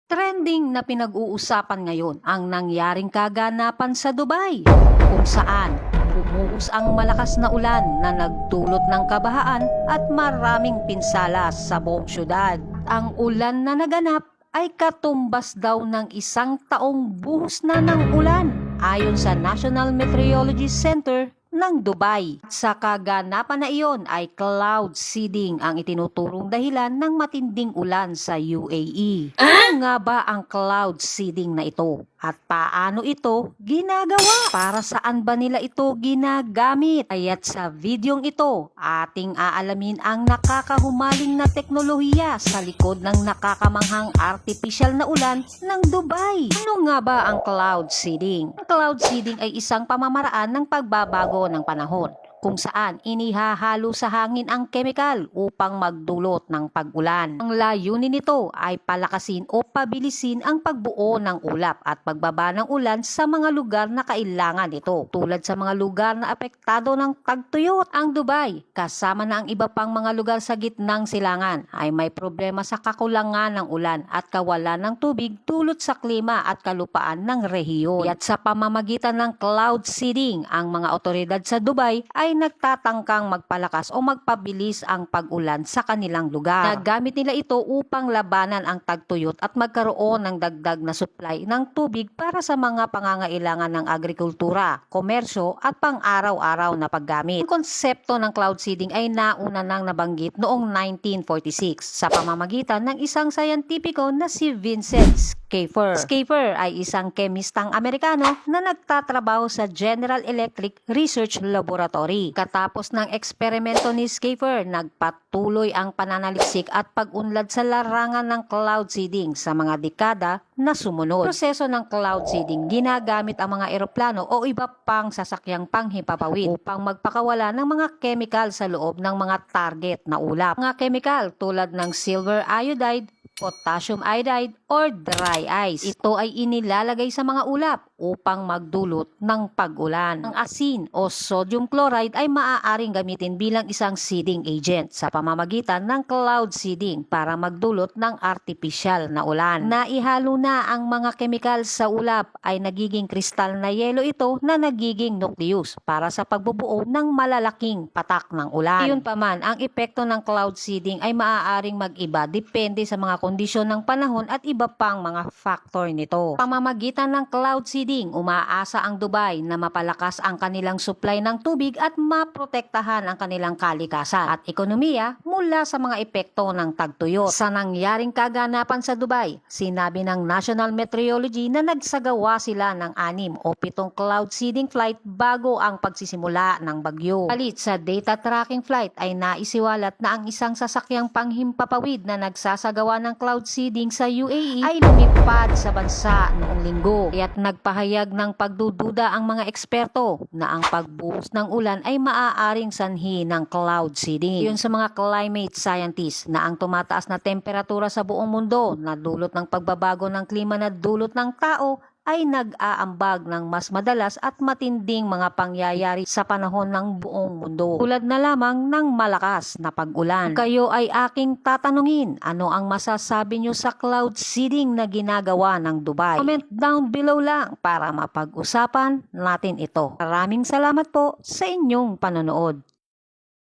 Trending na pinag-uusapan ngayon ang nangyaring kaganapan sa Dubai, kung saan bumuhos ang malakas na ulan na nagdulot ng kabahaan at maraming pinsala sa buong syudad. Ang ulan na naganap ay katumbas daw ng isang taong buhos na ng ulan ayon sa National Meteorology Center ng Dubai. Sa kaganapan na iyon ay cloud seeding ang itinuturong dahilan ng matinding ulan sa UAE. Ano nga ba ang cloud seeding na ito? At paano ito ginagawa? Para saan ba nila ito ginagamit? Kaya't sa videong ito, ating aalamin ang nakakahumaling na teknolohiya sa likod ng nakakamanghang artificial na ulan ng Dubai. Ano nga ba ang cloud seeding? Ang cloud seeding ay isang pamamaraan ng pagbabago ng panahon kung saan inihahalo sa hangin ang kemikal upang magdulot ng pag-ulan. Ang layunin nito ay palakasin o pabilisin ang pagbuo ng ulap at pagbaba ng ulan sa mga lugar na kailangan ito. Tulad sa mga lugar na apektado ng tagtuyot, ang Dubai, kasama na ang iba pang mga lugar sa gitnang silangan, ay may problema sa kakulangan ng ulan at kawalan ng tubig dulot sa klima at kalupaan ng rehiyon. At sa pamamagitan ng cloud seeding, ang mga otoridad sa Dubai ay nagtatangkang magpalakas o magpabilis ang pag-ulan sa kanilang lugar. Nagamit nila ito upang labanan ang tagtuyot at magkaroon ng dagdag na supply ng tubig para sa mga pangangailangan ng agrikultura, komersyo at pang-araw-araw na paggamit. Ang konsepto ng cloud seeding ay nauna nang nabanggit noong 1946 sa pamamagitan ng isang sayantipiko na si Vincent Schaeffer. Schaeffer ay isang kemistang Amerikano na nagtatrabaho sa General Electric Research Laboratory. Katapos ng eksperimento ni Schaeffer, nagpatuloy ang pananaliksik at pag-unlad sa larangan ng cloud seeding sa mga dekada na sumunod. Proseso ng cloud seeding, ginagamit ang mga eroplano o iba pang sasakyang panghimpapawid upang magpakawala ng mga chemical sa loob ng mga target na ulap. Mga chemical tulad ng silver iodide, potassium iodide, or dry ice. Ito ay inilalagay sa mga ulap upang magdulot ng pag-ulan. Ang asin o sodium chloride ay maaaring gamitin bilang isang seeding agent sa pamamagitan ng cloud seeding para magdulot ng artificial na ulan. Naihalo na ang mga chemical sa ulap ay nagiging kristal na yelo ito na nagiging nucleus para sa pagbubuo ng malalaking patak ng ulan. Iyon pa man, ang epekto ng cloud seeding ay maaaring mag-iba depende sa mga kondisyon ng panahon at iba pang mga factor nito. Pamamagitan ng cloud seeding, umaasa ang Dubai na mapalakas ang kanilang supply ng tubig at maprotektahan ang kanilang kalikasan at ekonomiya mula sa mga epekto ng tagtuyot. Sa nangyaring kaganapan sa Dubai, sinabi ng National Meteorology na nagsagawa sila ng 6 o 7 cloud seeding flight bago ang pagsisimula ng bagyo. Palit sa data tracking flight ay naisiwalat na ang isang sasakyang panghimpapawid na nagsasagawa ng cloud seeding sa UAE ay lumipad sa bansa noong linggo. Kaya't nagpahayag ng pagdududa ang mga eksperto na ang pagbuhos ng ulan ay maaaring sanhi ng cloud seeding. Yun sa mga climate scientists na ang tumataas na temperatura sa buong mundo na dulot ng pagbabago ng klima na dulot ng tao ay nag-aambag ng mas madalas at matinding mga pangyayari sa panahon ng buong mundo. Tulad na lamang ng malakas na pag-ulan. Kayo ay aking tatanungin, ano ang masasabi nyo sa cloud seeding na ginagawa ng Dubai? Comment down below lang para mapag-usapan natin ito. Maraming salamat po sa inyong panonood.